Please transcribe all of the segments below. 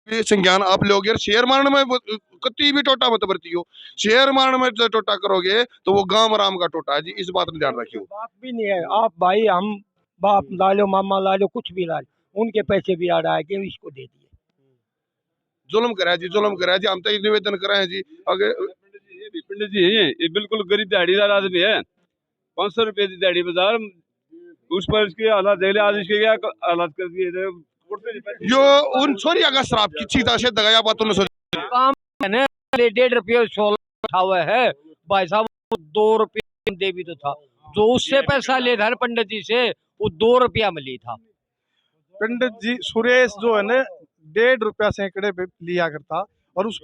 ये संज्ञान आप लोग यार शेयर मारने में कति भी टोटा मत बरतियो। शेयर मारने में जो टोटा करोगे तो वो गांव राम का टोटा है जी, इस बात में ध्यान रखियो। बाप भी नहीं है आप भाई, हम बाप ला लो, मामा ला लो, कुछ भी ला लो, उनके पैसे भी आ रहा है कि इसको दे दिए। जुल्म करा जी, जुल्म करा जी, हम तो ये निवेदन करें जी। अगर पंडित जी ये बिल्कुल गरीब दिहाड़ीदार आदमी है, 500 रुपए की दिहाड़ी बाजार, उस पर इसके हालात देख ले, आज इसके क्या हालात कर दिए। यो उन छोरिया का श्राप की चीता से दगाया बातों ने काम है ना, 1.5 रुपये 16 उठा हुआ है भाई साहब, 2 रुपये दे भी तो था, जो उससे पैसा ले था पंडित जी से, वो 2 रुपया में ली था। पंडित जी सुरेश जो है ना 1.5 रुपया सैकड़े पे लिया करता, और उस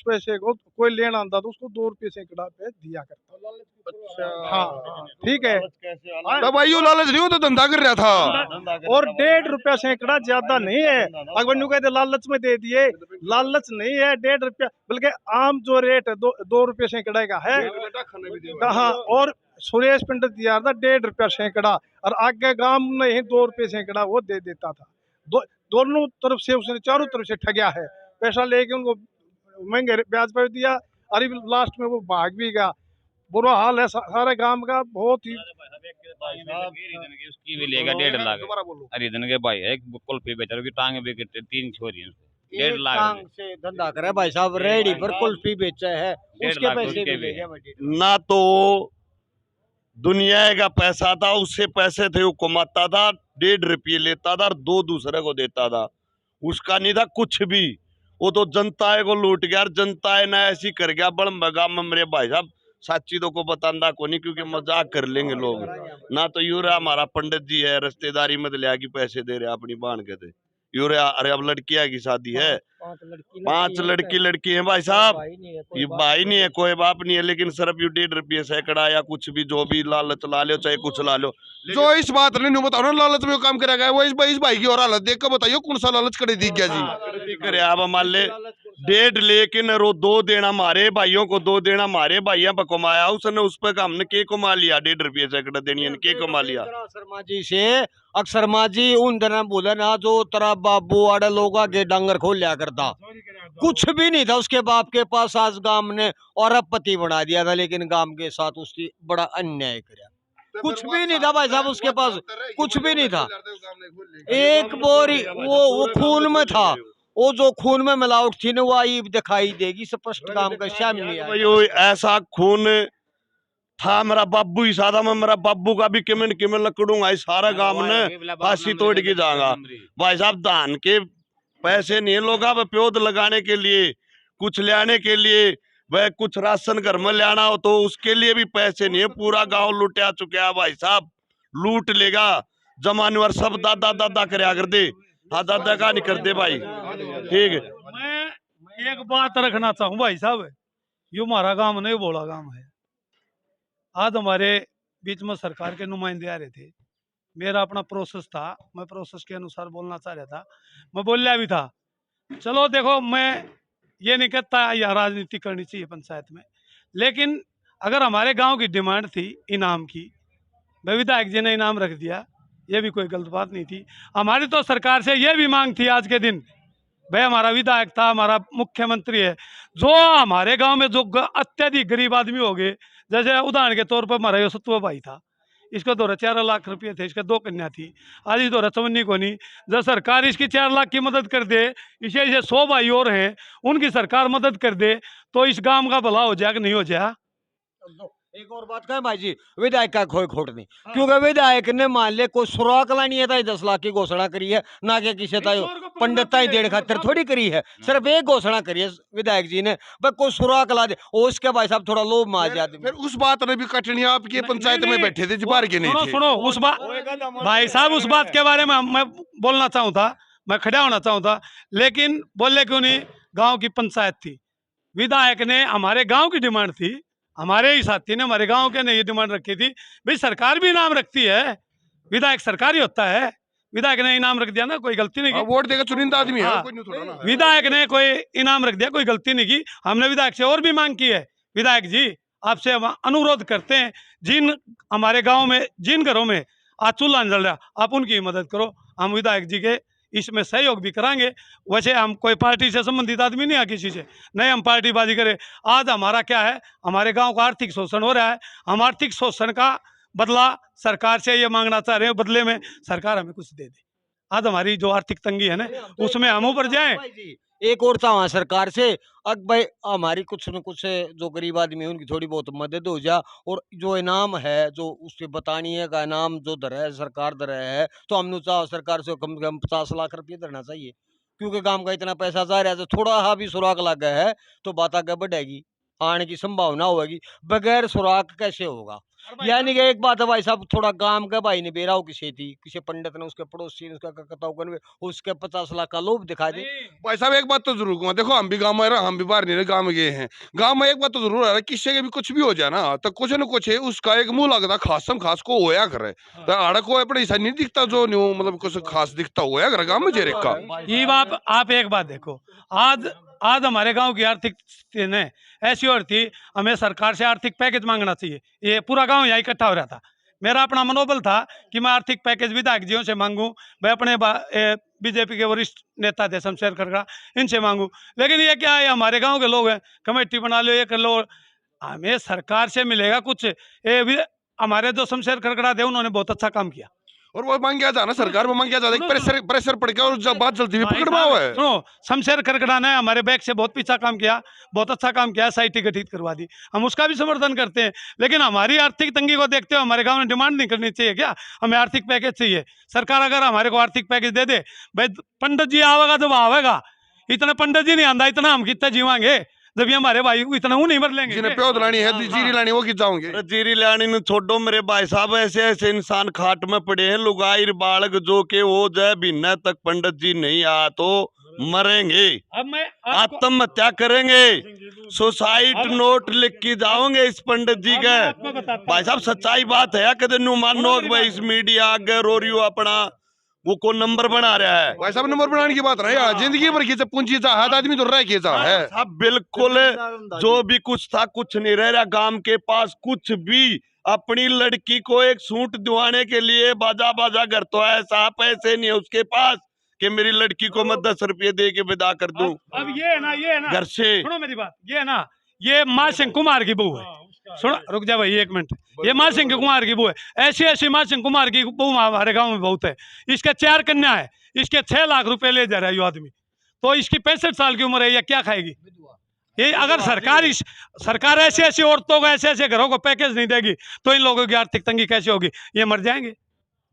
पैसे को कोई लेना आता तो उसको 2 रुपये सैकड़ा पे दिया करता। अच्छा हाँ ठीक है, तब भाई यो लालच नहीं हो तो धंधा कर रहा था। और 1.5 रुपया सैकड़ा ज्यादा नहीं है। अगर न्यू कहते लालच में दे दिए, लालच नहीं है 1.5 रुपया, बल्कि आम जो रेट है 2 रुपये सैकड़े का है। हाँ, और सुरेश पंडित यार था 1.5 रुपया सैकड़ा, और आगे गांव में ही 2 रुपये सैकड़ा वो दे देता था। दोनों तरफ से उसने चारों तरफ से ठगया है, पैसा लेके उनको महंगे ब्याज पर दिया, और लास्ट में वो भाग भी गया। बुरा हाल है सारे गांव का, बहुत ही। उसकी भी लेगा 1.5 लाख। हरिधन के भाई एक कुल्फी बेचारों की टांग भी 3 छोरी हैं, 1.5 लाख से धंधा करे भाई साहब, रेडी पर कुल्फी बेचा है, उसके पैसे भी ले गया। ना तो दुनिया का पैसा था, उससे पैसे थे वो कमाता था, 1.5 रुपये लेता था और 2 दूसरे को देता था, उसका नहीं था कुछ भी। वो तो जनता को लूट गया, जनता ने ऐसी कर गया बड़ मगा मेरे भाई साहब, सच्ची तो को बतांदा को नहीं, क्योंकि मजाक कर लेंगे लोग ना। तो यूरा हमारा पंडित जी है, रिश्तेदारी में लिया की पैसे दे रहे अपनी बहन के थे यूरा। अरे अब लड़कियां की शादी है, 5 लड़की है भाई साहब, ये भाई नहीं है, कोई बाप नहीं है, लेकिन सिर्फ यू 1.5 रुपये सैकड़ा या कुछ भी जो भी लालच ला लो, चाहे कुछ ला लो। जो इस बात ने बताओ ना लालच में काम करा गया, वो इस भाई की और हालत देख कर बताइयो कौन सा लालच करे दिख गया जी। करे अब मान ले 1.5 लेकिन रो 2 देना हमारे भाइयों को, 2 देना हमारे भाइयों पर कमाया उसने, उस पर हमने के कमा लिया, 1.5 रुपये सैकड़ा देनी के कमा लिया। शर्मा जी से अक्सर माँ जी उन दिन बोले ना, जो तेरा बाबू आड़े लोग आगे डांगर खोल लिया करता, कुछ भी नहीं था उसके बाप के पास, आज गांव ने और अरबपति बना दिया था, लेकिन गांव के साथ उसकी बड़ा अन्याय किया। कुछ भी नहीं था भाई साहब उसके पास, कुछ भी नहीं था, एक बोरी वो खून में था, वो जो खून में मिलावट थी ना वो आई दिखाई देगी स्पष्ट, काम का सामने ऐसा खून था मेरा बाबू ही सादा में, मेरा बाबू का भी किमेंट लकड़ूंगा, सारा गांव ने फांसी तोड़ के जाएगा भाई साहब। धान के पैसे नहीं लोग अब प्योद लगाने के लिए, कुछ लाने के लिए, वह कुछ राशन घर में लाना हो तो उसके लिए भी पैसे नहीं है। पूरा गांव लुटिया चुका है भाई साहब, लूट लेगा जमानवर सब, दादा दादा करया कर दे। हाँ दादा का नहीं कर दे भाई, ठीक है। मैं एक बात रखना चाहूँ भाई साहब, यो हमारा गांव नहीं बोला गांव है। आज हमारे बीच में सरकार के नुमाइंदे आ रहे थे, मेरा अपना प्रोसेस था, मैं प्रोसेस के अनुसार बोलना चाह रहा था, मैं बोल रहा भी था। चलो देखो, मैं ये नहीं कहता यह राजनीति करनी चाहिए पंचायत में, लेकिन अगर हमारे गांव की डिमांड थी इनाम की, विधायक जी ने इनाम रख दिया, ये भी कोई गलत बात नहीं थी। हमारी तो सरकार से ये भी मांग थी आज के दिन, भाई हमारा विधायक था, हमारा मुख्यमंत्री है, जो हमारे गांव में जो अत्यधिक गरीब आदमी हो गए, जैसे उदाहरण के तौर पर हमारा सत्व भाई था, इसका दौरा 4 लाख रुपये थे, इसका 2 कन्या थी, आज इस दौरा 54 को नहीं। जब सरकार इसकी 4 लाख की मदद कर दे, इसे 100 भाई और हैं उनकी सरकार मदद कर दे, तो इस गांव का भला हो जाए कि नहीं हो जाए। एक और बात कहें भाई जी, विधायक का कोई खोट नहीं, क्योंकि विधायक ने मान ले कोई सुराख लानी है, 10 लाख की घोषणा करी है, ना कि किसी पंडित देड़ खातिर थोड़ी करी है, सिर्फ एक घोषणा करी है विधायक जी ने, बस कोई सुराख ला दे, उसके भाई साहब थोड़ा लोभ में आ जाते। फिर उस बात ने भी कटनी, आपकी पंचायत में बैठे थे बाहर के नहीं थे। सुनो उस बात भाई साहब, उस बात के बारे में मैं बोलना चाहूँ था, मैं खड़ा होना चाहूँ था, लेकिन बोले क्यों नहीं, गाँव की पंचायत थी, विधायक ने हमारे गाँव की डिमांड थी, हमारे ही साथी ने हमारे गांव के ने ये डिमांड रखी थी, भाई सरकार भी इनाम रखती है, विधायक सरकारी होता है, विधायक ने इनाम रख दिया ना, कोई गलती नहीं की, वोट देगा चुनिंदा आदमी है, कोई नहीं थोड़ा ना। विधायक ने कोई इनाम रख दिया, कोई गलती नहीं की। हमने विधायक से और भी मांग की है, विधायक जी आपसे अनुरोध करते हैं, जिन हमारे गाँव में जिन घरों में आज चूल्हा जल रहा, आप उनकी मदद करो। हम विधायक जी के इसमें सहयोग भी कराएंगे। वैसे हम कोई पार्टी से संबंधित आदमी नहीं है किसी से, नहीं हम पार्टीबाजी करें। आज हमारा क्या है, हमारे गांव का आर्थिक शोषण हो रहा है, हम आर्थिक शोषण का बदला सरकार से ये मांगना चाह रहे हैं, बदले में सरकार हमें कुछ दे दे। आज हमारी जो आर्थिक तंगी है ना, उसमें हम ऊपर जाएं। एक और चाहवा सरकार से, अब भाई हमारी कुछ न कुछ जो गरीब आदमी है उनकी थोड़ी बहुत मदद हो जा, और जो इनाम है जो उससे बतानी है का इनाम जो धरा है सरकार धरा है, तो हमने चाहो सरकार से कम 50 लाख रुपये धरना चाहिए, क्योंकि काम का इतना पैसा जा रहा है, तो थोड़ा सा भी सुराग लग गया है तो बात आगे बढ़ेगी, आने की संभावना होगी। बगैर सुराग कैसे होगा? यानी कि एक बात है भाई साहब, थोड़ा गांव का भाई ने बेरा हो किसी थी, किसी पंडित ने उसके पड़ोसी ने उसके 50 लाख का लोभ दिखा दे। भाई साहब एक बात तो जरूर कहूंगा, देखो हम भी गाँव में रहे, हम भी बाहर नहीं रहे, गाँव में गए हैं। गाँव में एक बात तो जरूर है, किसी के भी कुछ भी हो जाए ना तो कुछ न कुछ है उसका एक मुंह लगता खासम खास को होया करे, तो आड़ा को अपने ऐसा नहीं दिखता जो न्यू मतलब कुछ खास दिखता होया करे गाँव में जेरे का। ये आप एक बात देखो, आज हमारे गांव की आर्थिक स्थिति ने ऐसी और थी, हमें सरकार से आर्थिक पैकेज मांगना चाहिए। ये पूरा गांव यहाँ इकट्ठा हो रहा था, मेरा अपना मनोबल था कि मैं आर्थिक पैकेज विधायक जियों से मांगूं, मैं अपने बीजेपी के वरिष्ठ नेता थे शमशेर खरगड़ा, इनसे मांगूं। लेकिन ये क्या है, हमारे गाँव के लोग हैं, कमेटी बना लो, ये कर लो, हमें सरकार से मिलेगा कुछ। हमारे जो शमशेर खरगड़ा थे उन्होंने बहुत अच्छा काम किया, और वो मांग गया था ना सरकार में, मांग गया था, एक प्रेशर पड़ गया और जब बात जल्दी भी पकड़ में हुआ है। सुनो, शमशेर खरगड़ा ने हमारे बैक से बहुत पीछा काम किया, बहुत अच्छा काम किया, SIT गठित करवा दी, हम उसका भी समर्थन करते हैं। लेकिन हमारी आर्थिक तंगी को देखते हुए हमारे गांव ने डिमांड नहीं करनी चाहिए क्या, हमें आर्थिक पैकेज चाहिए। सरकार अगर हमारे को आर्थिक पैकेज दे दे, भाई पंडित जी आवेगा जब आवेगा, इतना पंडित जी नहीं आंदा, इतना हम कितना जीवांगे जब ये हमारे भाई को इतना नहीं मर लेंगे। जिन्हें प्योद लानी है, जीरी लानी, वो कित जाओगे? अरे जीरी लानी ने छोड़ो मेरे भाई साहब, ऐसे ऐसे इंसान खाट में पड़े हैं, लुगाई बालक जो के हो जाए बिना तक पंडित जी नहीं आ तो मरेंगे, अब मैं आत्महत्या करेंगे, सुसाइड नोट लिख के जाओगे इस पंडित जी के। भाई साहब सच्चाई बात है, कदे नु मानो भाई इस मीडिया आगे रो रही हो अपना वो को नंबर बना रहा है। भाई साहब नंबर बनाने की बात रही है, जिंदगी भर की पूंजी चाह आदमी तो रह के है साहब, बिल्कुल जो भी कुछ था कुछ नहीं रह रहा, गांव के पास कुछ भी। अपनी लड़की को एक सूट दिवाने के लिए बाजा बाजा घर तो है, साहब पैसे नहीं है उसके पास कि मेरी लड़की को मैं 10 रुपये दे के विदा कर दूं। अब ये है ना घर से सुनो मेरी बात, ये है ना, ये माँ सिंह कुमार की बहू है, सुनो रुक जा भाई एक मिनट, ये माँ सिंह कुमार की बहू है, ऐसी माँ सिंह कुमार की बहू हमारे गांव में बहुत है। इसके 4 कन्या है, इसके 6 लाख रुपए ले जा रहा है ये आदमी, तो इसकी 65 साल की उम्र है, ये क्या खाएगी? ये अगर सरकार ऐसे औरतों को ऐसे घरों को पैकेज नहीं देगी तो इन लोगों की आर्थिक तंगी कैसे होगी? ये मर जाएंगे।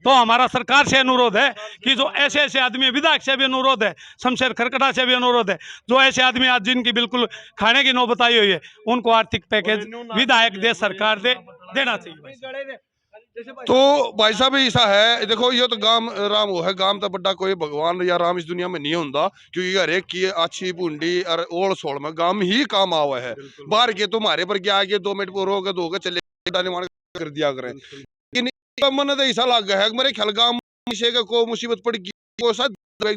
तो हमारा सरकार से अनुरोध है कि जो ऐसे आदमी, विधायक से भी अनुरोध है, शमशेर खरगड़ा से भी अनुरोध है, जो ऐसे आदमी आज जिनकी बिल्कुल खाने की नौबत आई हुई है, उनको आर्थिक पैकेज विधायक दे, सरकार देना चाहिए। तो भाई साहब ऐसा है, देखो ये तो गांव राम वो है, गांव तो बड़ा कोई भगवान या राम इस दुनिया में नहीं होता, क्योंकि हर एक की अच्छी बूंदी और ओल सोल में गांव ही काम आवा है। बाहर के तुम्हारे पर क्या आगे 2 मिनट पर रोके दो चले कर दिया करें, मन तो ऐसा लग गया है मेरे ख्याल गांव को मुसीबत पड़ गई,